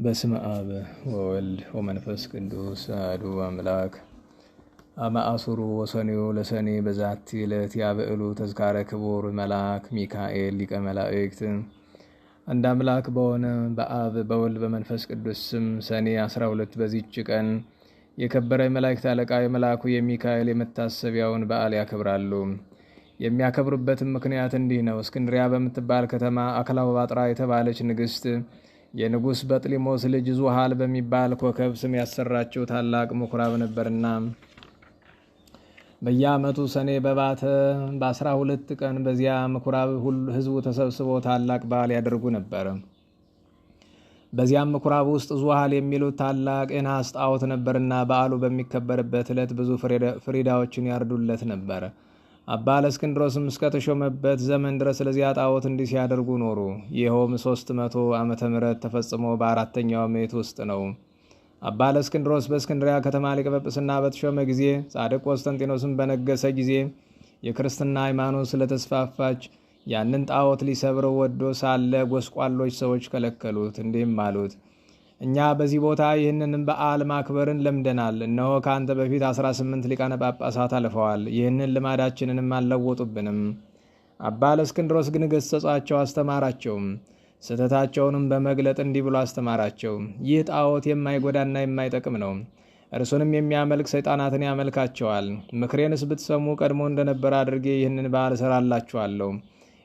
በስመ አብ ወወልድ ወመንፈስ ቅዱስ አሐዱ አምላክ። አመአሱሩ ወሰኔው ለሰኔ በዛቲ ዕለት ያብዕሉ ተዝካረ ክቡር መልአክ ሚካኤል ሊቀ መላእክት። አንድ አምላክ በሆነ በአብ በወልድ በመንፈስ ቅዱስ ስም ሰኔ 12 በዚች ቀን የከበረ የመላእክት አለቃ የመልአኩ የሚካኤል የመታሰቢያውን በዓል ያከብራሉ። የሚያከብሩበትም ምክንያት እንዲህ ነው። እስክንድሪያ በምትባል ከተማ አክላዎጳጥራ የተባለች ንግሥት የንጉሥ በጥሊሞስ ልጅ ዙሃል በሚባል ኮከብ ስም ያሰራችው ታላቅ ምኩራብ ነበርና በየዓመቱ ሰኔ በባተ በ12 ቀን በዚያ ምኩራብ ሁሉ ሕዝቡ ተሰብስበው ታላቅ በዓል ያደርጉ ነበር። በዚያም ምኩራብ ውስጥ ዙሃል የሚሉት ታላቅ የነሐስ ጣዖት ነበርና በዓሉ በሚከበርበት ዕለት ብዙ ፍሪዳዎችን ያርዱለት ነበር። አባ ለእስክንድሮስም እስከተሾመበት ዘመን ድረስ ለዚያ ጣዖት እንዲህ ሲያደርጉ ኖሩ። ይኸውም 300 ዓመተ ምህረት ተፈጽሞ በአራተኛው ምዕት ውስጥ ነው። አባ ለእስክንድሮስ በእስክንድሪያ ከተማ ሊቀ ጵጵስና በተሾመ ጊዜ ጻድቅ ቆስጠንጢኖስም በነገሰ ጊዜ የክርስትና ሃይማኖት ስለተስፋፋች ያንን ጣዖት ሊሰብረው ወዶ ሳለ ጎስቋሎች ሰዎች ከለከሉት። እንዲህም አሉት፣ እኛ በዚህ ቦታ ይህንን በዓል ማክበርን ለምደናል። እነሆ ከአንተ በፊት 18 ሊቃነ ጳጳሳት አልፈዋል። ይህንን ልማዳችንንም አልለወጡብንም። አባ ለእስክንድሮስ ግን ገሰጻቸው፣ አስተማራቸውም። ስህተታቸውንም በመግለጥ እንዲህ ብሎ አስተማራቸው። ይህ ጣዖት የማይጎዳና የማይጠቅም ነው። እርሱንም የሚያመልክ ሰይጣናትን ያመልካቸዋል። ምክሬንስ ብትሰሙ ቀድሞ እንደነበረ አድርጌ ይህንን በዓል እሰራላችኋለሁ።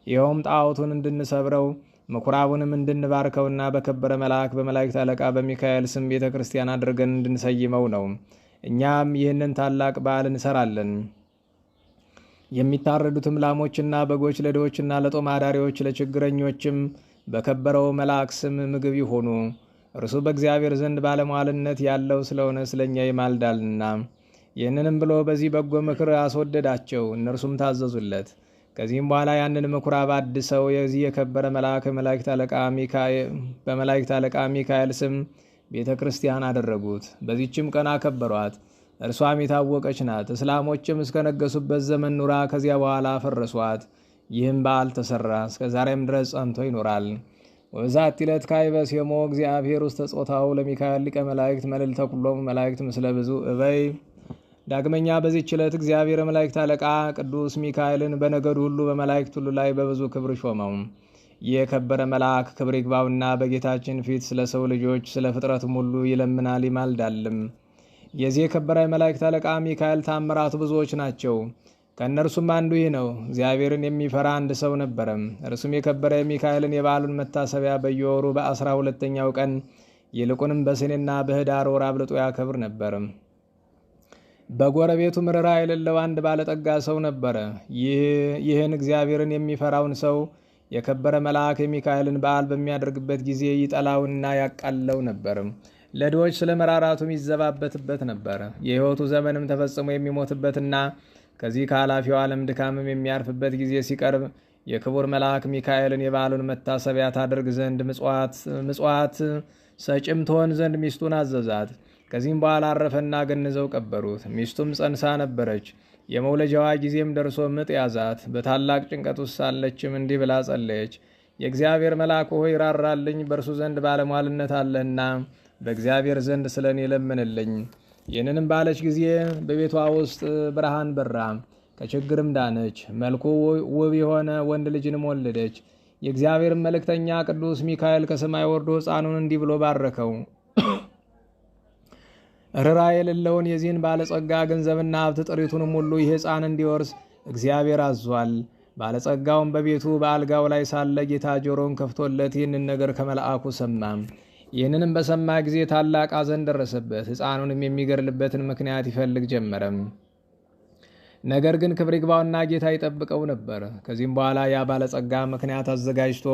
ይኸውም ጣዖቱን እንድንሰብረው ምኩራቡንም እንድንባርከውና በከበረ መልአክ በመላእክት አለቃ በሚካኤል ስም ቤተ ክርስቲያን አድርገን እንድንሰይመው ነው። እኛም ይህንን ታላቅ በዓል እንሰራለን። የሚታረዱትም ላሞችና በጎች ለድሆችና ለጦም አዳሪዎች ለችግረኞችም በከበረው መልአክ ስም ምግብ ይሆኑ። እርሱ በእግዚአብሔር ዘንድ ባለሟልነት ያለው ስለሆነ ስለኛ ይማልዳልና። ይህንንም ብሎ በዚህ በጎ ምክር አስወደዳቸው። እነርሱም ታዘዙለት። ከዚህም በኋላ ያንን ምኩራብ አድሰው የዚህ የከበረ መልአክ በመላእክት አለቃ ሚካኤል ስም ቤተ ክርስቲያን አደረጉት። በዚችም ቀን አከበሯት። እርሷም የታወቀች ናት። እስላሞችም እስከነገሱበት ዘመን ኑራ ከዚያ በኋላ ፈረሷት። ይህም በዓል ተሰራ፣ እስከ ዛሬም ድረስ ጸንቶ ይኖራል። ወበዛቲ ዕለት ካይበስ የሞ እግዚአብሔር ውስተ ጾታው ለሚካኤል ሊቀ መላእክት መልዕልተ ኩሎሙ መላእክት ምስለ ብዙ እበይ። ዳግመኛ በዚህች ዕለት እግዚአብሔር መላእክት አለቃ ቅዱስ ሚካኤልን በነገዱ ሁሉ በመላእክት ሁሉ ላይ በብዙ ክብር ሾመው። ይህ የከበረ መልአክ ክብር ይግባውና በጌታችን ፊት ስለ ሰው ልጆች ስለ ፍጥረትም ሁሉ ይለምናል ይማልዳልም። የዚህ የከበረ መላእክት አለቃ ሚካኤል ታምራቱ ብዙዎች ናቸው። ከእነርሱም አንዱ ይህ ነው። እግዚአብሔርን የሚፈራ አንድ ሰው ነበረ። እርሱም የከበረ ሚካኤልን የበዓሉን መታሰቢያ በየወሩ በ12ኛው ቀን ይልቁንም በሰኔና በኅዳር ወር አብልጦ ያከብር ነበር። በጎረቤቱ ምርራ የሌለው አንድ ባለጠጋ ሰው ነበረ። ይህን እግዚአብሔርን የሚፈራውን ሰው የከበረ መልአክ የሚካኤልን በዓል በሚያደርግበት ጊዜ ይጠላውና ያቃለው ነበር። ለድሆች ስለ መራራቱም ይዘባበትበት ነበር። የሕይወቱ ዘመንም ተፈጽሞ የሚሞትበትና ከዚህ ከኃላፊው ዓለም ድካምም የሚያርፍበት ጊዜ ሲቀርብ የክቡር መልአክ ሚካኤልን የበዓሉን መታሰቢያ ታደርግ ዘንድ ምጽዋት ሰጭም ትሆን ዘንድ ሚስቱን አዘዛት። ከዚህም በኋላ አረፈና ገንዘው ቀበሩት። ሚስቱም ጸንሳ ነበረች። የመውለጃዋ ጊዜም ደርሶ ምጥ ያዛት። በታላቅ ጭንቀት ውስጥ ሳለችም እንዲህ ብላ ጸለየች። የእግዚአብሔር መልአክ ሆይ ራራልኝ፣ በእርሱ ዘንድ ባለሟልነት አለህና በእግዚአብሔር ዘንድ ስለ እኔ ለምንልኝ። ይህንንም ባለች ጊዜ በቤቷ ውስጥ ብርሃን በራ፣ ከችግርም ዳነች። መልኩ ውብ የሆነ ወንድ ልጅንም ወለደች። የእግዚአብሔር መልእክተኛ ቅዱስ ሚካኤል ከሰማይ ወርዶ ሕፃኑን እንዲህ ብሎ ባረከው። ርራ የሌለውን የዚህን ባለጸጋ ገንዘብና ሀብት ጥሪቱንም ሁሉ ይህ ሕፃን እንዲወርስ እግዚአብሔር አዟል። ባለጸጋውን በቤቱ በአልጋው ላይ ሳለ ጌታ ጆሮን ከፍቶለት ይህንን ነገር ከመልአኩ ሰማ። ይህንንም በሰማ ጊዜ ታላቅ ሐዘን ደረሰበት። ሕፃኑንም የሚገድልበትን ምክንያት ይፈልግ ጀመረም። ነገር ግን ክብር ይግባውና ጌታ ይጠብቀው ነበር። ከዚህም በኋላ ያ ባለጸጋ ምክንያት አዘጋጅቶ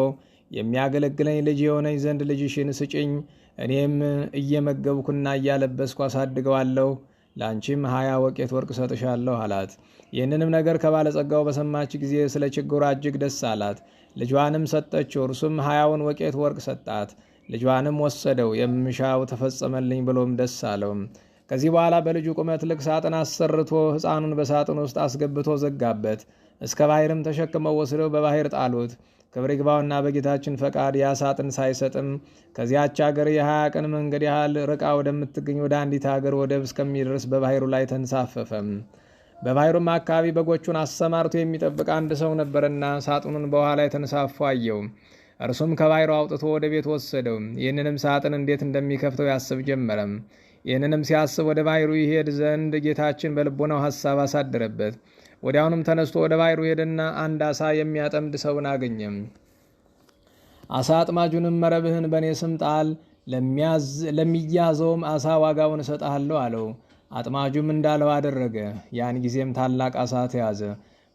የሚያገለግለኝ ልጅ የሆነኝ ዘንድ ልጅሽን ስጭኝ፣ እኔም እየመገብኩና እያለበስኩ አሳድገዋለሁ፣ ለአንቺም 20 ወቄት ወርቅ ሰጥሻለሁ አላት። ይህንንም ነገር ከባለጸጋው በሰማች ጊዜ ስለ ችግሯ እጅግ ደስ አላት። ልጇንም ሰጠችው። እርሱም 20ውን ወቄት ወርቅ ሰጣት። ልጇንም ወሰደው። የምሻው ተፈጸመልኝ ብሎም ደስ አለው። ከዚህ በኋላ በልጁ ቁመት ልክ ሳጥን አሰርቶ ሕፃኑን በሳጥን ውስጥ አስገብቶ ዘጋበት። እስከ ባሕርም ተሸክመው ወስደው በባሕር ጣሉት። ክብር ይግባውና በጌታችን ፈቃድ ያ ሳጥን ሳይሰጥም ከዚያች አገር የ20 ቀን መንገድ ያህል ርቃ ወደምትገኝ ወደ አንዲት አገር ወደብ እስከሚደርስ በባሕሩ ላይ ተንሳፈፈም። በባሕሩም አካባቢ በጎቹን አሰማርቶ የሚጠብቅ አንድ ሰው ነበርና ሳጥኑን በውሃ ላይ ተንሳፎ አየው። እርሱም ከባሕሩ አውጥቶ ወደ ቤት ወሰደው። ይህንንም ሳጥን እንዴት እንደሚከፍተው ያስብ ጀመረም። ይህንንም ሲያስብ ወደ ባሕሩ ይሄድ ዘንድ ጌታችን በልቦናው ሐሳብ አሳደረበት። ወዲያውኑም ተነስቶ ወደ ባሕሩ ሄደና አንድ አሳ የሚያጠምድ ሰውን አገኘም። አሳ አጥማጁንም መረብህን በእኔ ስም ጣል፣ ለሚያዘውም አሳ ዋጋውን እሰጥሃለሁ አለው። አጥማጁም እንዳለው አደረገ። ያን ጊዜም ታላቅ አሳ ተያዘ።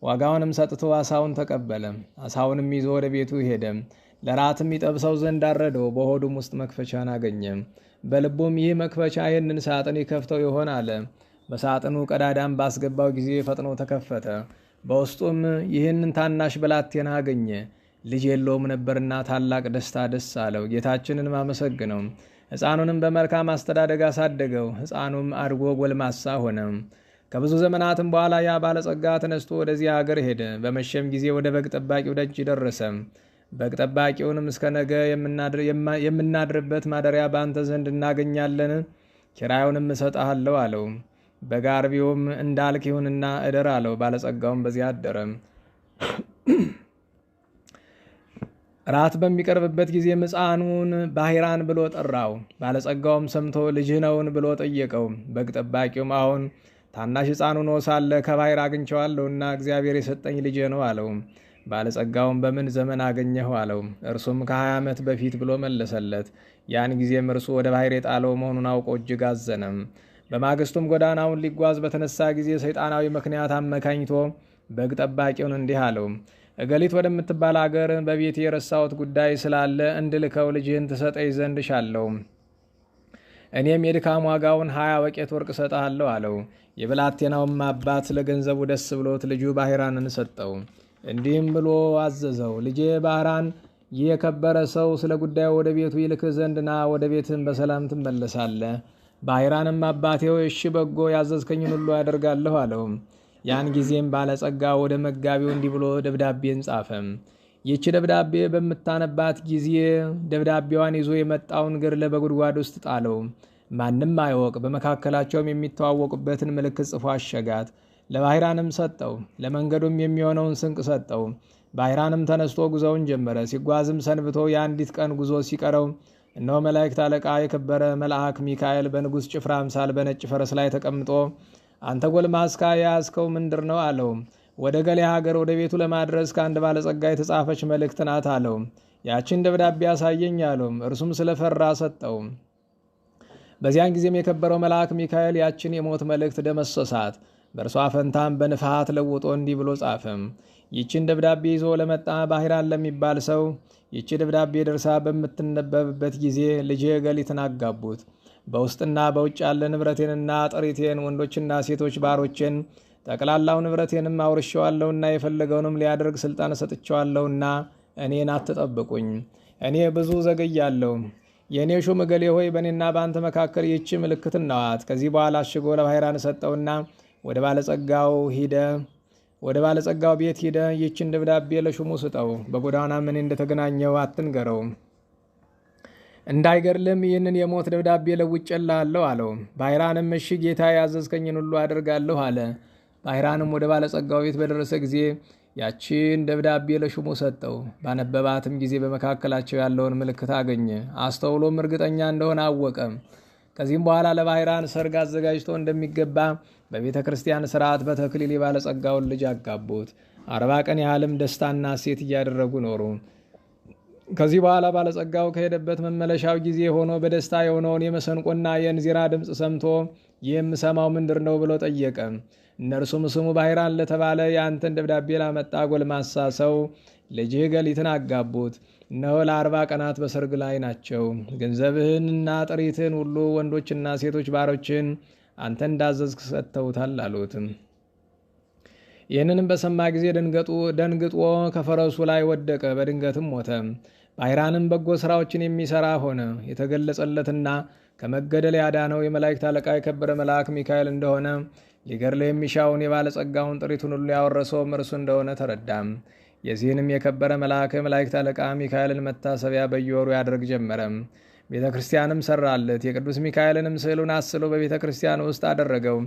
ዋጋውንም ሰጥቶ አሳውን ተቀበለ። አሳውንም ይዞ ወደ ቤቱ ሄደ። ለራትም ይጠብሰው ዘንድ አረደው። በሆዱም ውስጥ መክፈቻን አገኘ። በልቡም ይህ መክፈቻ ይህንን ሳጥን ይከፍተው ይሆን አለ። በሳጥኑ ቀዳዳም ባስገባው ጊዜ ፈጥኖ ተከፈተ። በውስጡም ይህንን ታናሽ ብላቴና አገኘ። ልጅ የለውም ነበርና ታላቅ ደስታ ደስ አለው። ጌታችንን አመሰግነው። ሕፃኑንም በመልካም አስተዳደግ አሳደገው። ሕፃኑም አድጎ ጎልማሳ ሆነ። ከብዙ ዘመናትም በኋላ ያ ባለጸጋ ተነስቶ ወደዚያ አገር ሄደ። በመሸም ጊዜ ወደ በግ ጠባቂው ደጅ ደረሰ። በግ ጠባቂውንም እስከ ነገ የምናድርበት ማደሪያ በአንተ ዘንድ እናገኛለን፣ ኪራዩንም እሰጥሃለሁ አለው። በግ አርቢውም እንዳልክ ይሁንና እደር አለው። ባለጸጋውም በዚያ አደረ። ራት በሚቀርብበት ጊዜ ሕፃኑን ባሕራን ብሎ ጠራው። ባለጸጋውም ሰምቶ ልጅህ ነውን ብሎ ጠየቀው። በግ ጠባቂውም አሁን ታናሽ ሕፃኑ ሆኖ ሳለ ከባሕር አግኝቼዋለሁና እግዚአብሔር የሰጠኝ ልጄ ነው አለው። ባለጸጋውም በምን ዘመን አገኘኸው አለው። እርሱም ከ20 ዓመት በፊት ብሎ መለሰለት። ያን ጊዜም እርሱ ወደ ባሕር የጣለው መሆኑን አውቆ እጅግ አዘነም። በማግስቱም ጎዳናውን ሊጓዝ በተነሳ ጊዜ ሰይጣናዊ ምክንያት አመካኝቶ በግ ጠባቂውን እንዲህ አለው፣ እገሊት ወደምትባል አገር በቤት የረሳሁት ጉዳይ ስላለ እንድልከው ልጅህን ትሰጠኝ ዘንድ ሻለው። እኔም የድካም ዋጋውን 20 ወቄት ወርቅ እሰጥሃለሁ አለው። የብላቴናውም አባት ስለ ገንዘቡ ደስ ብሎት ልጁ ባሕራንን ሰጠው። እንዲህም ብሎ አዘዘው፣ ልጄ ባሕራን፣ ይህ የከበረ ሰው ስለ ጉዳዩ ወደ ቤቱ ይልክህ ዘንድና ወደ ቤትህም በሰላም ትመለሳለህ። ባሕራንም አባቴው እሺ በጎ ያዘዝከኝን ሁሉ ያደርጋለሁ አለው። ያን ጊዜም ባለጸጋ ወደ መጋቢው እንዲህ ብሎ ደብዳቤን ጻፈ። ይህች ደብዳቤ በምታነባት ጊዜ ደብዳቤዋን ይዞ የመጣውን ገድለ በጉድጓድ ውስጥ ጣለው፣ ማንም አይወቅ። በመካከላቸውም የሚተዋወቁበትን ምልክት ጽፎ አሸጋት። ለባሕራንም ሰጠው። ለመንገዱም የሚሆነውን ስንቅ ሰጠው። ባሕራንም ተነስቶ ጉዞውን ጀመረ። ሲጓዝም ሰንብቶ የአንዲት ቀን ጉዞ ሲቀረው እነሆ መላእክት አለቃ የከበረ መልአክ ሚካኤል በንጉሥ ጭፍራ አምሳል በነጭ ፈረስ ላይ ተቀምጦ አንተ ጎልማስካ የያዝከው ምንድር ነው አለው። ወደ ገሌ ሀገር ወደ ቤቱ ለማድረስ ከአንድ ባለጸጋ የተጻፈች መልእክት ናት አለው። ያችን ደብዳቤ አሳየኝ አለው። እርሱም ስለፈራ ሰጠው። በዚያን ጊዜም የከበረው መልአክ ሚካኤል ያችን የሞት መልእክት ደመሰሳት። በእርሷ ፈንታም በንፍሃት ለውጦ እንዲህ ብሎ ጻፈም። ይችን ደብዳቤ ይዞ ለመጣ ባሕራን ለሚባል ሰው ይቺ ደብዳቤ ደርሳ በምትነበብበት ጊዜ ልጄ እገሊትን አጋቡት። በውስጥና በውጭ ያለ ንብረቴንና ጥሪቴን፣ ወንዶችና ሴቶች ባሮቼን፣ ጠቅላላው ንብረቴንም አውርሼዋለሁና የፈለገውንም ሊያደርግ ስልጣን ሰጥቼዋለሁና እኔን አትጠብቁኝ። እኔ ብዙ ዘገያለሁ። የእኔ ሹም እገሌ ሆይ በእኔና በአንተ መካከል ይህች ምልክት ናት። ከዚህ በኋላ አሽጎ ለባሕራን ሰጠውና ወደ ባለጸጋው ቤት ሂደ ይህችን ደብዳቤ ለሹሙ ስጠው። በጎዳና ምን እንደተገናኘው አትንገረው፣ እንዳይገድልም ይህንን የሞት ደብዳቤ ለውጬልሃለሁ አለው። ባሕራንም እሺ ጌታ ያዘዝከኝን ሁሉ አደርጋለሁ አለ። ባሕራንም ወደ ባለጸጋው ቤት በደረሰ ጊዜ ያችን ደብዳቤ ለሹሙ ሰጠው። ባነበባትም ጊዜ በመካከላቸው ያለውን ምልክት አገኘ። አስተውሎም እርግጠኛ እንደሆነ አወቀ። ከዚህም በኋላ ለባሕራን ሰርግ አዘጋጅቶ እንደሚገባ በቤተ ክርስቲያን ስርዓት በተክሊል የባለጸጋውን ልጅ አጋቡት። 40 ቀን ያህልም ደስታና ሐሴት እያደረጉ ኖሩ። ከዚህ በኋላ ባለጸጋው ከሄደበት መመለሻው ጊዜ ሆኖ በደስታ የሆነውን የመሰንቆና የእንዚራ ድምፅ ሰምቶ የምሰማው ምንድር ነው ብሎ ጠየቀ። እነርሱም ስሙ ባሕራን ለተባለ የአንተን ደብዳቤ ላመጣ ጎልማሳ ሰው ልጅህ እገሊትን አጋቡት። እነሆ ለ40 ቀናት በሰርግ ላይ ናቸው። ገንዘብህንና ጥሪትህን ሁሉ ወንዶችና ሴቶች ባሮችን አንተ እንዳዘዝክ ሰጥተውታል አሉት። ይህንንም በሰማ ጊዜ ደንግጦ ከፈረሱ ላይ ወደቀ፣ በድንገትም ሞተ። ባሕራንም በጎ ሥራዎችን የሚሠራ ሆነ። የተገለጸለትና ከመገደል ያዳነው የመላእክት አለቃ የከበረ መልአክ ሚካኤል እንደሆነ ሊገድለው የሚሻውን የባለጸጋውን ጥሪቱን ሁሉ ያወረሰውም እርሱ እንደሆነ ተረዳም። የዚህንም የከበረ መልአከ መላእክት አለቃ ሚካኤልን መታሰቢያ በየወሩ ያደርግ ጀመረ። ቤተ ክርስቲያንም ሰራለት። የቅዱስ ሚካኤልንም ስዕሉን አስሎ በቤተ ክርስቲያን ውስጥ አደረገው።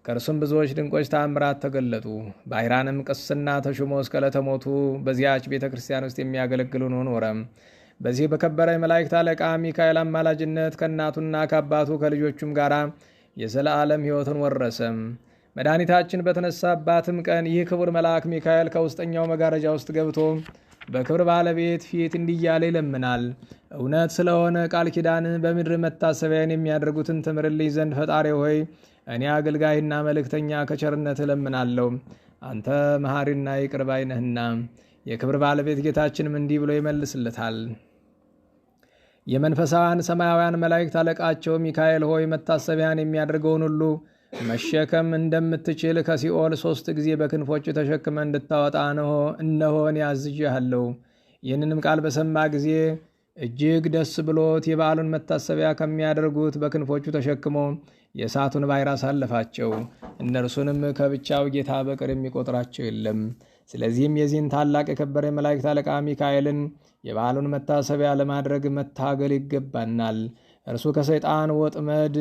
ከእርሱም ብዙዎች ድንቆች ተአምራት ተገለጡ። ባሕራንም ቅስና ተሹሞ እስከ ዕለተ ሞቱ በዚያች ቤተ ክርስቲያን ውስጥ የሚያገለግል ሆኖ ኖረ። በዚህ በከበረ የመላእክት አለቃ ሚካኤል አማላጅነት ከእናቱና ከአባቱ ከልጆቹም ጋር የዘላለም ሕይወትን ወረሰ። መድኃኒታችን በተነሳባትም ቀን ይህ ክቡር መልአክ ሚካኤል ከውስጠኛው መጋረጃ ውስጥ ገብቶ በክብር ባለቤት ፊት እንዲህ እያለ ይለምናል። እውነት ስለሆነ ቃል ኪዳን በምድር መታሰቢያን የሚያደርጉትን ትምርልኝ ዘንድ ፈጣሪ ሆይ እኔ አገልጋይና መልእክተኛ ከቸርነት እለምናለሁ። አንተ መሐሪና ይቅር ባይ ነህና። የክብር ባለቤት ጌታችንም እንዲህ ብሎ ይመልስለታል። የመንፈሳውያን ሰማያውያን መላእክት አለቃቸው ሚካኤል ሆይ መታሰቢያን የሚያደርገውን ሁሉ መሸከም እንደምትችል ከሲኦል 3 ጊዜ በክንፎች ተሸክመ እንድታወጣ እነሆን ያዝዤሃለሁ። ይህንንም ቃል በሰማ ጊዜ እጅግ ደስ ብሎት የበዓሉን መታሰቢያ ከሚያደርጉት በክንፎቹ ተሸክሞ የእሳቱን ባሕር አሳለፋቸው። እነርሱንም ከብቻው ጌታ በቀር የሚቆጥራቸው የለም። ስለዚህም የዚህን ታላቅ የከበረ የመላእክት አለቃ ሚካኤልን የበዓሉን መታሰቢያ ለማድረግ መታገል ይገባናል። እርሱ ከሰይጣን ወጥመድ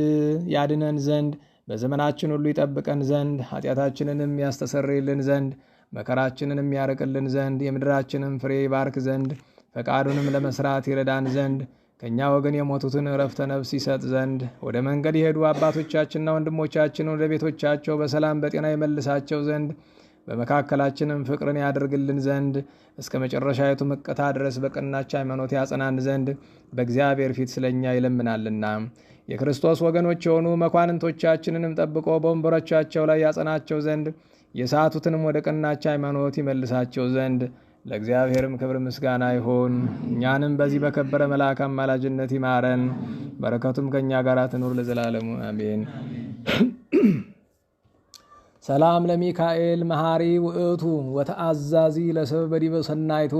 ያድነን ዘንድ በዘመናችን ሁሉ ይጠብቀን ዘንድ ኃጢአታችንንም ያስተሰርይልን ዘንድ መከራችንንም ያርቅልን ዘንድ የምድራችንን ፍሬ ይባርክ ዘንድ ፈቃዱንም ለመስራት ይረዳን ዘንድ ከእኛ ወገን የሞቱትን ዕረፍተ ነፍስ ይሰጥ ዘንድ ወደ መንገድ የሄዱ አባቶቻችንና ወንድሞቻችን ወደ ቤቶቻቸው በሰላም በጤና ይመልሳቸው ዘንድ በመካከላችንም ፍቅርን ያደርግልን ዘንድ እስከ መጨረሻይቱ ምቅታ ድረስ በቀናች ሃይማኖት ያጸናን ዘንድ በእግዚአብሔር ፊት ስለኛ ይለምናልና የክርስቶስ ወገኖች የሆኑ መኳንንቶቻችንንም ጠብቆ በወንበሮቻቸው ላይ ያጸናቸው ዘንድ የሳቱትንም ወደ ቀናች ሃይማኖት ይመልሳቸው ዘንድ ለእግዚአብሔርም ክብር ምስጋና ይሁን። እኛንም በዚህ በከበረ መልአክ አማላጅነት ይማረን፣ በረከቱም ከእኛ ጋር ትኑር ለዘላለሙ አሜን። ሰላም ለሚካኤል መሐሪ ውእቱ ወተአዛዚ ለሰብ በዲበ ሰናይቱ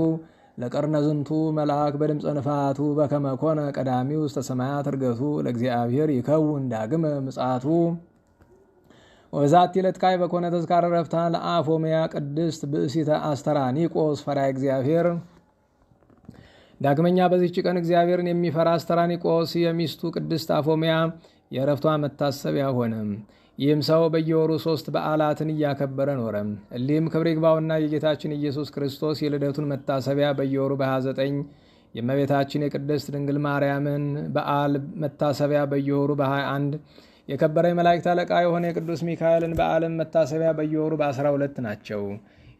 ለቀርነ ዝንቱ መልአክ በድምፀ ንፋቱ በከመ ኮነ ቀዳሚው ውስተ ሰማያት ዕርገቱ ለእግዚአብሔር ይከውን ዳግመ ምጽአቱ። ወዛቲ ለትካይ በኮነ ተዝካረ ረፍታ ለአፎምያ ቅድስት ብእሲተ አስተራኒቆስ ፈሪሃ እግዚአብሔር። ዳግመኛ በዚህች ቀን እግዚአብሔርን የሚፈራ አስተራኒቆስ የሚስቱ ቅድስት አፎምያ የረፍቷ መታሰቢያ ሆነ። ይህም ሰው በየወሩ 3 በዓላትን እያከበረ ኖረ። እሊህም ክብር ይግባውና የጌታችን ኢየሱስ ክርስቶስ የልደቱን መታሰቢያ በየወሩ በ29 የእመቤታችን የቅድስት ድንግል ማርያምን በዓል መታሰቢያ በየወሩ በ21 የከበረ የመላእክት አለቃ የሆነ የቅዱስ ሚካኤልን በዓልን መታሰቢያ በየወሩ በ12 ናቸው።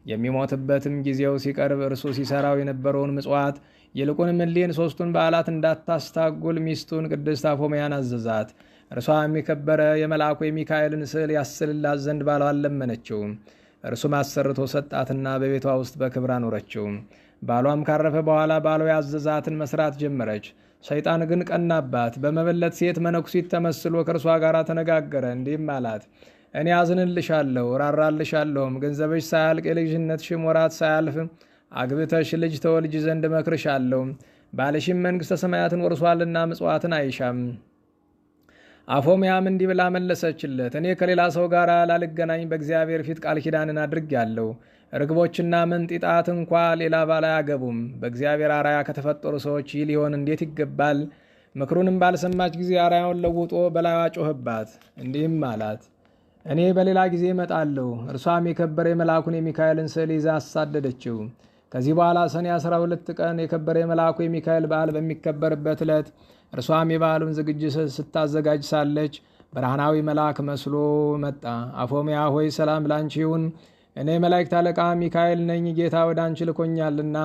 የሚሞትበትም ጊዜው ሲቀርብ እርሱ ሲሰራው የነበረውን ምጽዋት ይልቁንም እሊህን 3ቱን በዓላት እንዳታስታጉል ሚስቱን ቅድስት አፎምያን አዘዛት። እርሷም የከበረ የመልአኩ የሚካኤልን ስዕል ያስልላት ዘንድ ባሏን ለመነችው። እርሱም አሰርቶ ሰጣትና በቤቷ ውስጥ በክብር አኖረችው። ባሏም ካረፈ በኋላ ባሏ ያዘዛትን መስራት ጀመረች። ሰይጣን ግን ቀናባት። በመበለት ሴት መነኩሲት ተመስሎ ከእርሷ ጋር ተነጋገረ። እንዲህም አላት፣ እኔ አዝንልሻለሁ፣ ራራልሻለሁም። ገንዘብሽ ሳያልቅ የልጅነትሽም ወራት ሳያልፍ አግብተሽ ልጅ ተወልጅ ዘንድ እመክርሻለሁ። ባልሽም መንግሥተ ሰማያትን ወርሷልና ምጽዋትን አይሻም። አፎምያም እንዲህ ብላ መለሰችለት፣ እኔ ከሌላ ሰው ጋር ላልገናኝ በእግዚአብሔር ፊት ቃል ኪዳንን አድርጌአለሁ። ርግቦችና መንጢጣት እንኳ ሌላ ባል አያገቡም። በእግዚአብሔር አራያ ከተፈጠሩ ሰዎች ይህ ሊሆን እንዴት ይገባል? ምክሩንም ባልሰማች ጊዜ አራያውን ለውጦ በላይዋ ጮኸባት። እንዲህም አላት፣ እኔ በሌላ ጊዜ እመጣለሁ። እርሷም የከበረ የመልአኩን የሚካኤልን ስዕል ይዛ አሳደደችው። ከዚህ በኋላ ሰኔ 12 ቀን የከበረ የመልአኩ የሚካኤል በዓል በሚከበርበት ዕለት እርሷም የበዓሉን ዝግጅት ስታዘጋጅ ሳለች ብርሃናዊ መልአክ መስሎ መጣ። አፎምያ ሆይ ሰላም ላንቺ ይሁን፣ እኔ መላእክት አለቃ ሚካኤል ነኝ። ጌታ ወደ አንቺ ልኮኛልና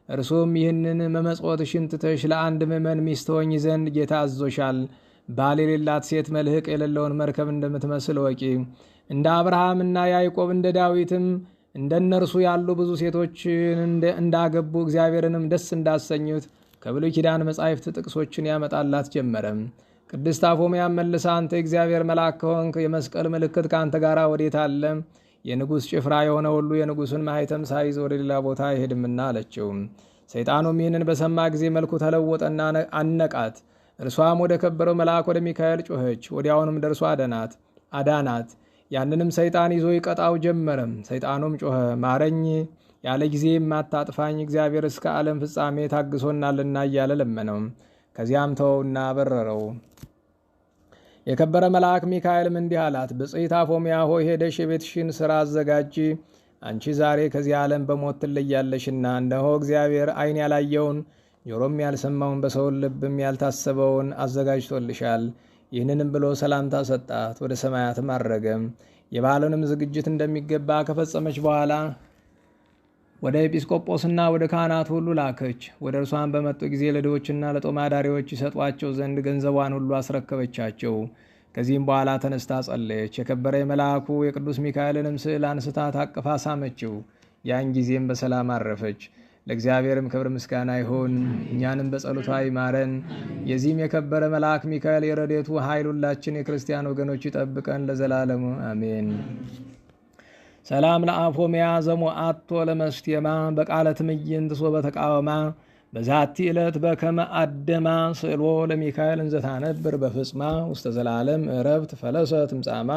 እርሱም ይህንን መመጽወትሽን ትተሽ ለአንድ ምእመን ሚስት ሆኝ ዘንድ ጌታ አዞሻል። ባል የሌላት ሴት መልህቅ የሌለውን መርከብ እንደምትመስል ወቂ። እንደ አብርሃምና ያዕቆብ እንደ ዳዊትም እንደ እነርሱ ያሉ ብዙ ሴቶችን እንዳገቡ እግዚአብሔርንም ደስ እንዳሰኙት ከብሉይ ኪዳን መጻሕፍት ጥቅሶችን ያመጣላት ጀመረ። ቅድስት አፎምያም መልሳ አንተ የእግዚአብሔር መልአክ ከሆንክ የመስቀል ምልክት ከአንተ ጋር ወዴት አለ? የንጉሥ ጭፍራ የሆነ ሁሉ የንጉሥን ማኅተም ሳይዝ ወደ ሌላ ቦታ አይሄድምና አለችው። ሰይጣኑም ይህንን በሰማ ጊዜ መልኩ ተለወጠና አነቃት። እርሷም ወደ ከበረው መልአክ ወደ ሚካኤል ጮኸች። ወዲያውንም ደርሶ አዳናት። ያንንም ሰይጣን ይዞ ይቀጣው ጀመረም። ሰይጣኑም ጮኸ፣ ማረኝ፣ ያለ ጊዜ የማታጥፋኝ እግዚአብሔር እስከ ዓለም ፍጻሜ ታግሶናልና እያለ ለመነው። ከዚያም ተወውና በረረው። የከበረ መልአክ ሚካኤልም እንዲህ አላት፣ ብጽዕት አፎምያ ሆይ ሄደሽ የቤትሽን ሥራ አዘጋጂ። አንቺ ዛሬ ከዚህ ዓለም በሞት ትለያለሽና፣ እነሆ እግዚአብሔር ዓይን ያላየውን ጆሮም ያልሰማውን በሰውን ልብም ያልታሰበውን አዘጋጅቶልሻል። ይህንንም ብሎ ሰላምታ ሰጣት። ወደ ሰማያትም አረገ። የበዓሉንም ዝግጅት እንደሚገባ ከፈጸመች በኋላ ወደ ኤጲስቆጶስና ወደ ካህናት ሁሉ ላከች። ወደ እርሷን በመጡ ጊዜ ለድሆችና ለጦም አዳሪዎች ይሰጧቸው ዘንድ ገንዘቧን ሁሉ አስረከበቻቸው። ከዚህም በኋላ ተነስታ ጸለየች። የከበረ የመልአኩ የቅዱስ ሚካኤልንም ስዕል አንስታ ታቅፋ ሳመችው። ያን ጊዜም በሰላም አረፈች። ለእግዚአብሔርም ክብር ምስጋና ይሁን፣ እኛንም በጸሎቷ ይማረን። የዚህም የከበረ መልአክ ሚካኤል የረድኤቱ ኃይል ሁላችን የክርስቲያን ወገኖች ይጠብቀን ለዘላለሙ አሜን። ሰላም ለአፎምያ ዘሞአቶ ለመስቴማ በቃለ ትዕይንት ሶበ ተቃወማ በዛቲ ዕለት በከመ አደማ ስእሎ ለሚካኤል እንዘታነብር በፍጽማ ውስተ ዘላለም ዕረፍት ፈለሰት ምጻማ።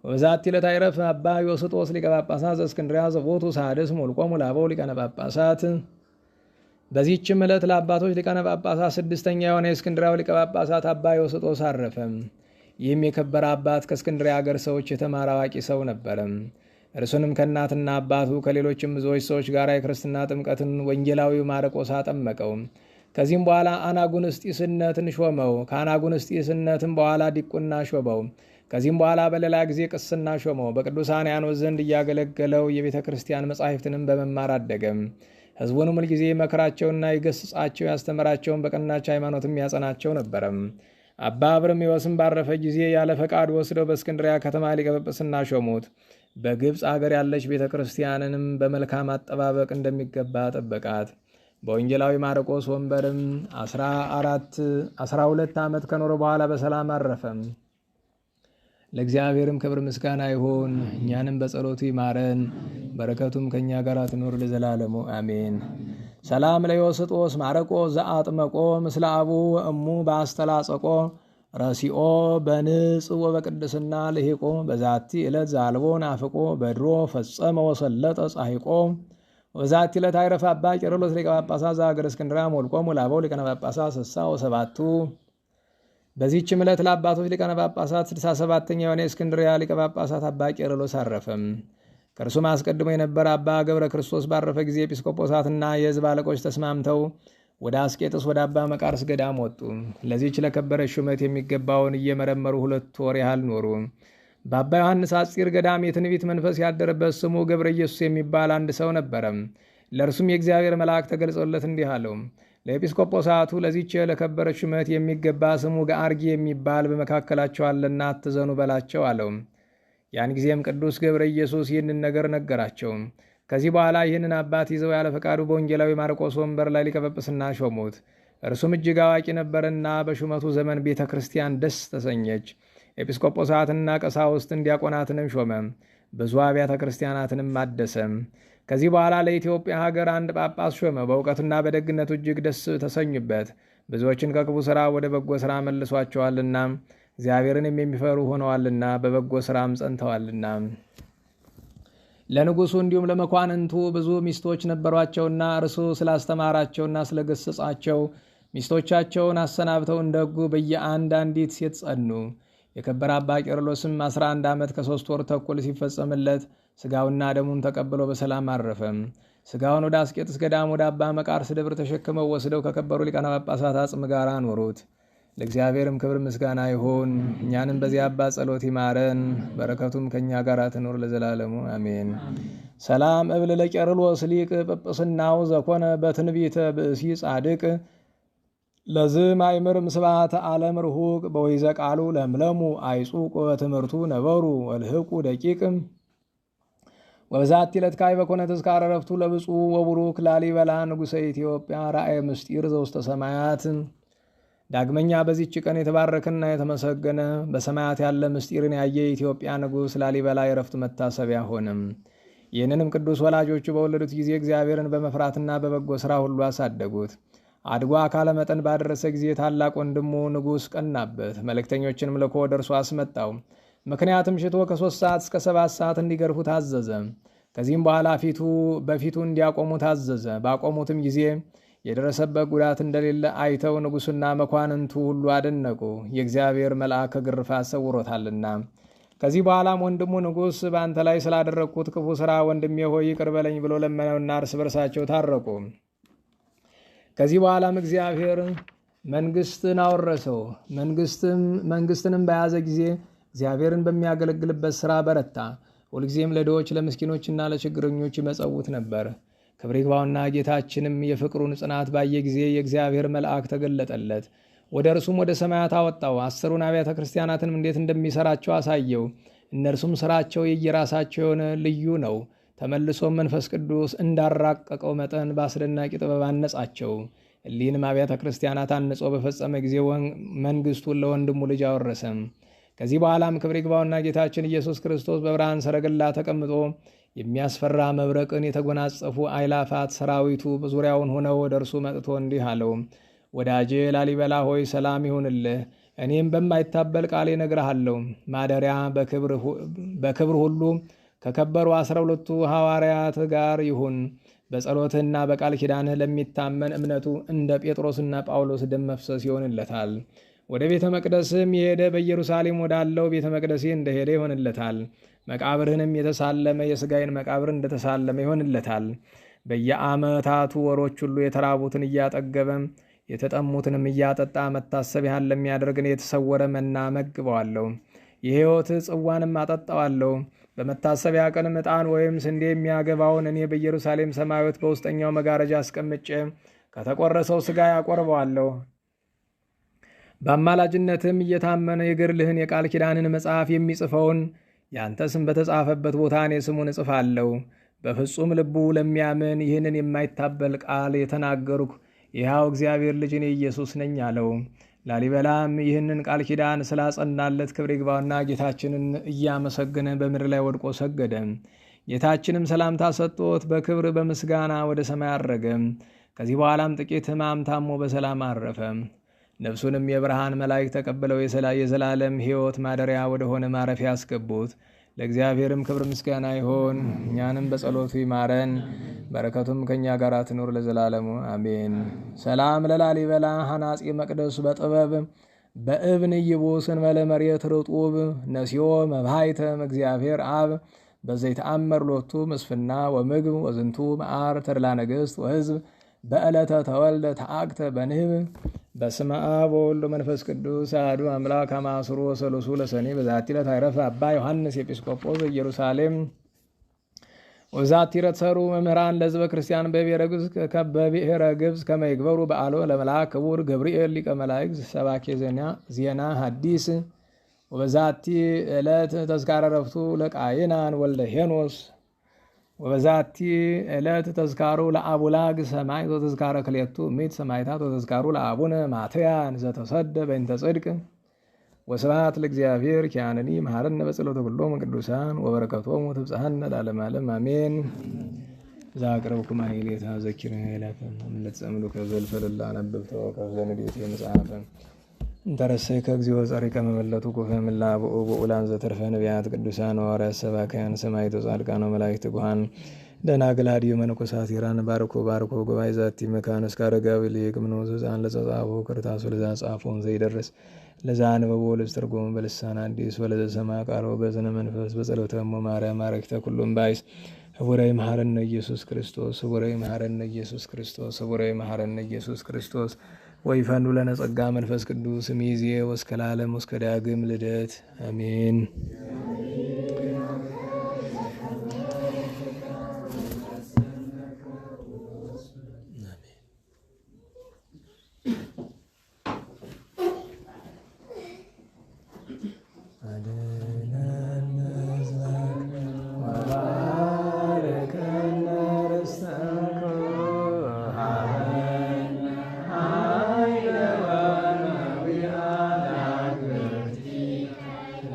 በዛቲ ዕለት አይረፍ አባ ዮስጦስ ሊቀ ጳጳሳት ዘእስክንድርያ ዘቦቱ ሳድስ ሞልቆሙ ላበው ሊቃነ ጳጳሳት። በዚህችም ዕለት ለአባቶች ሊቃነ ጳጳሳት ስድስተኛ የሆነ የእስክንድርያው ሊቀ ጳጳሳት አባ ዮስጦስ አረፈ። ይህም የከበረ አባት ከእስክንድርያ አገር ሰዎች የተማረ አዋቂ ሰው ነበረ። እርሱንም ከእናትና አባቱ ከሌሎችም ብዙዎች ሰዎች ጋር የክርስትና ጥምቀትን ወንጌላዊው ማርቆስ አጠመቀው። ከዚህም በኋላ አናጉንስጢስነትን ሾመው። ከአናጉንስጢስነትም በኋላ ዲቁና ሾመው። ከዚህም በኋላ በሌላ ጊዜ ቅስና ሾመው። በቅዱሳን ያኖስ ዘንድ እያገለገለው የቤተ ክርስቲያን መጻሕፍትንም በመማር አደገ። ሕዝቡንም ሁልጊዜ መከራቸውና ይገስጻቸው፣ ያስተምራቸውን በቀናች ሃይማኖትም ያጸናቸው ነበረ። አባ ብርሜዎስም ባረፈ ጊዜ ያለ ፈቃድ ወስደው በእስክንድርያ ከተማ ሊቀ ጵጵስና ሾሙት። በግብፅ አገር ያለች ቤተ ክርስቲያንንም በመልካም አጠባበቅ እንደሚገባ ጠበቃት። በወንጌላዊ ማርቆስ ወንበርም 12 ዓመት ከኖረ በኋላ በሰላም አረፈ። ለእግዚአብሔርም ክብር ምስጋና ይሁን፣ እኛንም በጸሎቱ ይማረን፣ በረከቱም ከእኛ ጋር ትኖር ለዘላለሙ አሜን። ሰላም ለዮስጦስ ማርቆስ ዘአጥመቆ ምስለ አቡ ወእሙ በአስተላጸቆ ረሲኦ በንጽ ወበቅድስና ልሂቆ በዛቲ ዕለት ዛልቦ ናፍቆ በድሮ ፈጸመ ወሰለጠ ጻሂቆ። በዛቲ ዕለት አይረፍ አባ ቄርሎስ ሊቀ ጳጳሳት ዘአገረ እስክንድርያ ሞልቆሙ ላበው ሊቃነ ጳጳሳት 67ቱ። በዚህችም ዕለት ለአባቶች ሊቃነ ጳጳሳት 67ኛ የሆነ የእስክንድርያ ሊቀ ጳጳሳት አባ ቄርሎስ አረፈም። ከእርሱም አስቀድሞ የነበረ አባ ገብረ ክርስቶስ ባረፈ ጊዜ ኤጲስቆጶሳትና የሕዝብ አለቆች ተስማምተው ወደ አስቄጥስ ወደ አባ መቃርስ ገዳም ወጡ። ለዚህች ለከበረ ሹመት የሚገባውን እየመረመሩ 2 ወር ያህል ኖሩ። በአባ ዮሐንስ አጺር ገዳም የትንቢት መንፈስ ያደረበት ስሙ ገብረ ኢየሱስ የሚባል አንድ ሰው ነበረ። ለእርሱም የእግዚአብሔር መልአክ ተገልጾለት እንዲህ አለው፣ ለኤጲስቆጶሳቱ ለዚህች ለከበረ ሹመት የሚገባ ስሙ ገአርጊ የሚባል በመካከላቸው አለና አትዘኑ በላቸው አለው። ያን ጊዜም ቅዱስ ገብረ ኢየሱስ ይህንን ነገር ነገራቸው። ከዚህ በኋላ ይህንን አባት ይዘው ያለ ፈቃዱ በወንጌላዊ ማርቆስ ወንበር ላይ ሊቀ ጵጵስና ሾሙት። እርሱም እጅግ አዋቂ ነበርና በሹመቱ ዘመን ቤተ ክርስቲያን ደስ ተሰኘች። ኤጲስቆጶሳትንና ቀሳውስትን ዲያቆናትንም ሾመ። ብዙ አብያተ ክርስቲያናትንም አደሰ። ከዚህ በኋላ ለኢትዮጵያ ሀገር አንድ ጳጳስ ሾመ። በእውቀቱና በደግነቱ እጅግ ደስ ተሰኙበት። ብዙዎችን ከክፉ ሥራ ወደ በጎ ሥራ መልሷቸዋልና እግዚአብሔርንም የሚፈሩ ሆነዋልና በበጎ ሥራም ጸንተዋልና። ለንጉሡ እንዲሁም ለመኳንንቱ ብዙ ሚስቶች ነበሯቸውና እርሱ ስላስተማራቸውና ስለገሰጻቸው ሚስቶቻቸውን አሰናብተው እንደ ሕጉ በየአንዲት ሴት ጸኑ። የከበረ አባ ቄርሎስም 11 ዓመት ከ3 ወር ተኩል ሲፈጸምለት ሥጋውና ደሙን ተቀብሎ በሰላም አረፈ። ሥጋውን ወደ አስቄጥስ ገዳም ወደ አባ መቃርስ ደብር ተሸክመው ወስደው ከከበሩ ሊቃነ ጳጳሳት አጽም ጋር አኖሩት። ለእግዚአብሔርም ክብር ምስጋና ይሁን፣ እኛንም በዚህ አባት ጸሎት ይማረን፣ በረከቱም ከእኛ ጋር ትኖር ለዘላለሙ አሜን። ሰላም እብል ለቄርሎስ ሊቅ ጵጵስናው ዘኮነ በትንቢተ ብእሲ ጻድቅ ለዝ ማይምር ምስባተ ዓለም ርሁቅ በወይዘ ቃሉ ለምለሙ አይጹቅ በትምህርቱ ነበሩ ወልህቁ ደቂቅ። ወበዛቲ ዕለት ካዕበ ኮነ ተዝካረ ዕረፍቱ ለብፁዕ ወቡሩክ ላሊበላ ንጉሠ ኢትዮጵያ ራእየ ምስጢር ዘውስተ ሰማያት። ዳግመኛ በዚህች ቀን የተባረከና የተመሰገነ በሰማያት ያለ ምስጢርን ያየ የኢትዮጵያ ንጉሥ ላሊበላ የዕረፍቱ መታሰቢያ ሆነም። ይህንንም ቅዱስ ወላጆቹ በወለዱት ጊዜ እግዚአብሔርን በመፍራትና በበጎ ሥራ ሁሉ አሳደጉት። አድጎ አካለ መጠን ባደረሰ ጊዜ ታላቅ ወንድሙ ንጉሥ ቀናበት። መልእክተኞችንም ልኮ ወደ እርሱ አስመጣው። ምክንያትም ሽቶ ከ3 ሰዓት እስከ 7 ሰዓት እንዲገርፉት አዘዘ። ከዚህም በኋላ በፊቱ እንዲያቆሙ ታዘዘ። ባቆሙትም ጊዜ የደረሰበት ጉዳት እንደሌለ አይተው ንጉሡና መኳንንቱ ሁሉ አደነቁ፣ የእግዚአብሔር መልአክ ከግርፋት ሰውሮታልና። ከዚህ በኋላም ወንድሙ ንጉሥ በአንተ ላይ ስላደረግኩት ክፉ ሥራ ወንድሜ ሆይ ይቅር በለኝ ብሎ ለመነውና እርስ በርሳቸው ታረቁ። ከዚህ በኋላም እግዚአብሔር መንግሥትን አወረሰው። መንግሥትንም በያዘ ጊዜ እግዚአብሔርን በሚያገለግልበት ሥራ በረታ። ሁልጊዜም ለድሆች ለምስኪኖችና ለችግረኞች ይመጸውት ነበር። ክብር ይግባውና ጌታችንም የፍቅሩን ጽናት ባየ ጊዜ የእግዚአብሔር መልአክ ተገለጠለት። ወደ እርሱም ወደ ሰማያት አወጣው። 10ሩን አብያተ ክርስቲያናትንም እንዴት እንደሚሰራቸው አሳየው። እነርሱም ስራቸው የየራሳቸው የሆነ ልዩ ነው። ተመልሶም መንፈስ ቅዱስ እንዳራቀቀው መጠን በአስደናቂ ጥበብ አነጻቸው። እሊህንም አብያተ ክርስቲያናት አንጾ በፈጸመ ጊዜ መንግሥቱን ለወንድሙ ልጅ አወረሰም። ከዚህ በኋላም ክብር ይግባውና ጌታችን ኢየሱስ ክርስቶስ በብርሃን ሰረገላ ተቀምጦ የሚያስፈራ መብረቅን የተጎናጸፉ አይላፋት ሰራዊቱ በዙሪያውን ሆነው ወደ እርሱ መጥቶ እንዲህ አለው። ወዳጄ ላሊበላ ሆይ ሰላም ይሁንልህ። እኔም በማይታበል ቃል እነግርሃለሁ። ማደሪያ በክብር ሁሉ ከከበሩ 12ቱ ሐዋርያት ጋር ይሁን። በጸሎትህና በቃል ኪዳንህ ለሚታመን እምነቱ እንደ ጴጥሮስና ጳውሎስ ደም መፍሰስ ይሆንለታል። ወደ ቤተ መቅደስም የሄደ በኢየሩሳሌም ወዳለው ቤተ መቅደሴ እንደሄደ ይሆንለታል። መቃብርህንም የተሳለመ የሥጋዬን መቃብር እንደተሳለመ ይሆንለታል። በየዓመታቱ ወሮች ሁሉ የተራቡትን እያጠገበ የተጠሙትንም እያጠጣ መታሰቢያን ለሚያደርግን የተሰወረ መና መግበዋለሁ። የሕይወት ጽዋንም አጠጣዋለሁ። በመታሰቢያ ቀንም ዕጣን ወይም ስንዴ የሚያገባውን እኔ በኢየሩሳሌም ሰማያዊት በውስጠኛው መጋረጃ አስቀምጬ ከተቆረሰው ሥጋ ያቆርበዋለሁ። በአማላጅነትም እየታመነ የገድልህን የቃል ኪዳንን መጽሐፍ የሚጽፈውን ያንተ ስም በተጻፈበት ቦታ እኔ ስሙን እጽፋለሁ። በፍጹም ልቡ ለሚያምን ይህንን የማይታበል ቃል የተናገርኩ ይኸው እግዚአብሔር ልጅ እኔ ኢየሱስ ነኝ አለው። ላሊበላም ይህንን ቃል ኪዳን ስላጸናለት ክብር ይግባውና ጌታችንን እያመሰገነ በምድር ላይ ወድቆ ሰገደ። ጌታችንም ሰላምታ ሰጥቶት በክብር በምስጋና ወደ ሰማይ አረገ። ከዚህ በኋላም ጥቂት ሕማም ታሞ በሰላም አረፈ። ነፍሱንም የብርሃን መላእክት ተቀብለው የዘላለም ሕይወት ማደሪያ ወደሆነ ማረፊያ ያስገቡት። ለእግዚአብሔርም ክብር ምስጋና ይሆን፣ እኛንም በጸሎቱ ይማረን፣ በረከቱም ከእኛ ጋር ትኑር ለዘላለሙ አሜን። ሰላም ለላሊበላ ሐናጺ መቅደሱ በጥበብ በእብን ይቡስ እንበለ መሬት ርጡብ ነሲዮ መባይተም እግዚአብሔር አብ በዘይተአመር ሎቱ ምስፍና ወምግብ ወዝንቱ መዓር ተድላ ነገሥት ወሕዝብ በዕለተ ተወልደ ተአክተ በንህብ በስመ አብ ወወልድ ወመንፈስ ቅዱስ አሐዱ አምላክ አማስሩ ወሰሉሱ ለሰኔ በዛቲ ዕለት አይረፈ አባ ዮሐንስ ኤጲስቆጶስ ኢየሩሳሌም። ወዛቲ ዕለት ሰሩ መምህራን ለሕዝበ ክርስቲያን በብሔረ ግብጽ ከመ ይግበሩ በዓሎ ለመልአክ ክቡር ገብርኤል ሊቀ መላእክት ሰባኬ ዜና ሐዲስ። ወበዛቲ ዕለት ተዝካረ ዕረፍቱ ለቃይናን ወልደ ሄኖስ። ወበዛቲ ዕለት ተዝካሩ ለአቡላግ ሰማዕት ወተዝካረ ክልኤቱ ምዕት ሰማዕታት ወተዝካሩ ለአቡነ ማትያን ዘተሰደ በእንተ ጽድቅ። ወስብሐት ለእግዚአብሔር ኪያነኒ መሐረነ በጸሎተ ኩሎሙ ቅዱሳን ወበረከቶሙ ትብጽሐነ ለዓለመ ዓለም አሜን። ዘአቅረብኩ ማሕሌተ ዘኪረ ኃይላተ እምለተጸምዱከ ዘልፈለላ አነብብ ተወከፍ ዘንዴቴ መጽሐፈ እንተረሰይ ከእግዚኦ ጸሪቀ መመለቱ ኩፈ ምላብኡ በኡላን ዘተርፈ ነቢያት ቅዱሳን ሐዋርያት ሰባክያን ሰማዕታት ጻድቃን ወመላእክት ትጉሃን ደናግል ኀዲዩ መነኮሳት ሄራን ባርኮ ጉባኤ ዛቲ መካነ እስከ አረጋዊ ሊቅ ምንዑስ ሕፃን ለተጻፎ ክርታሱ ለዛ ጻፎን ዘይደርስ ለዛ አንበቦ ልብስ ትርጉሙ በልሳን አዲስ ወለዘ ሰማ ቃሎ በዝነ መንፈስ በጸሎተ እሙ ማርያም ማረክተ ኩሉም ባይስ ህቡራዊ መሐረነ ኢየሱስ ክርስቶስ ህቡራዊ መሐረነ ኢየሱስ ክርስቶስ ህቡራዊ መሐረነ ኢየሱስ ክርስቶስ ወይፈኑ ለነ ጸጋ መንፈስ ቅዱስ እምይእዜ ወእስከ ለዓለም ወእስከ ዳግም ልደት አሜን።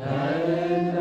Amen.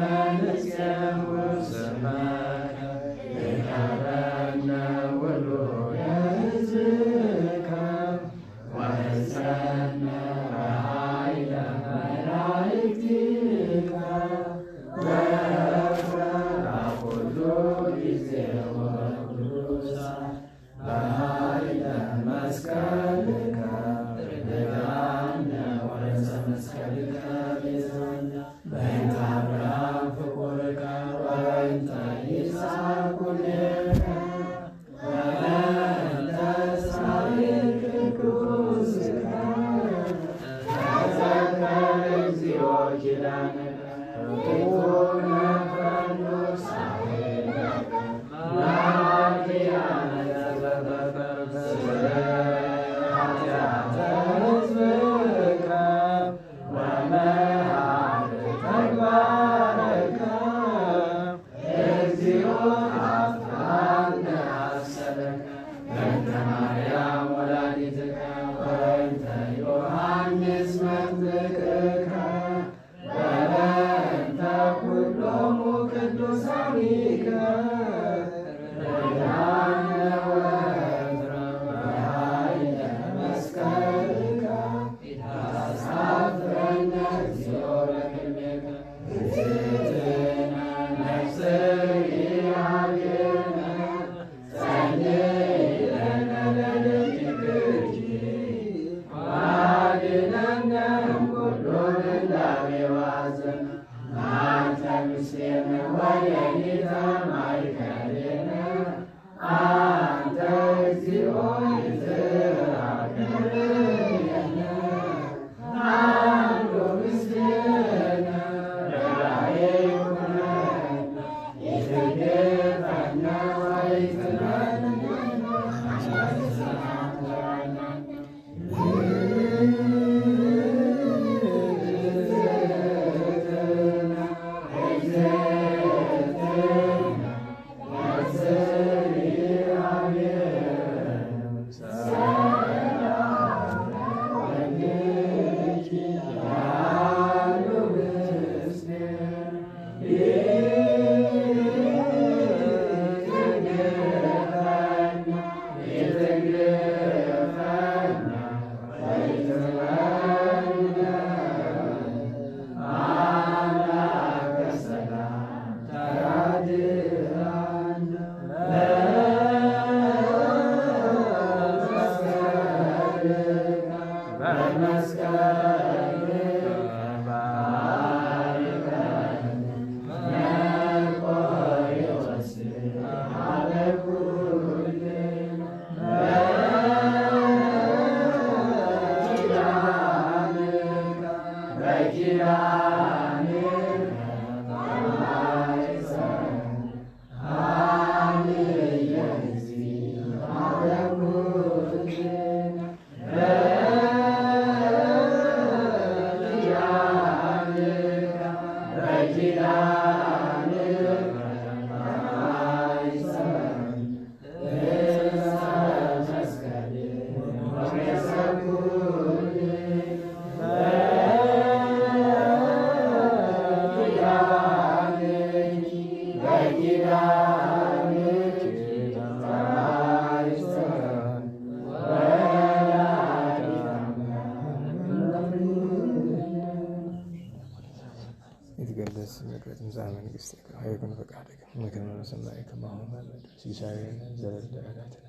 ይትገለጽ መቅረጽ መንግሥትከ ወይኩን ፈቃድከ በከመ በሰማይ ከማሁ በምድር ሲሳየነ ዘለለ ዕለትነ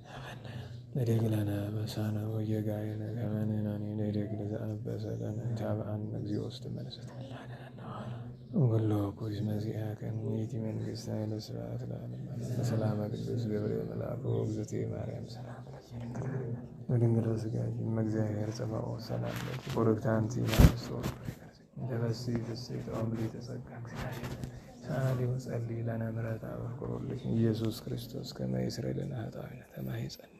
ለደግለነ በሳነ ወጌጋየነ ከመ ንሕነኒ ንኅደግ ለዘአንበሰ ለነ ኢታብአነ እግዚኦ ውስተ መንሱት ወሎ ኩይስ መዚአከ ይእቲ መንግሥት ኃይለ ስብሐት ለዓለመ በሰላመ ቅዱስ ገብርኤል መልአኩ እግዝእትየ ማርያም ሰላም በድንግል ሥጋኪ እምእግዚአብሔር ጸባኦት ሰላም ለኪ ቡርክት አንቲ እምአንስቶ ደበሲ ፍሥሕት ኦምሊተ ጸጋ ሳሊ ወጸልይ ለነ ምሕረተ አበኩሩልኪ ኢየሱስ ክርስቶስ ከመ ይስረይ ለነ ኃጣውኢነ ተማሂፀነ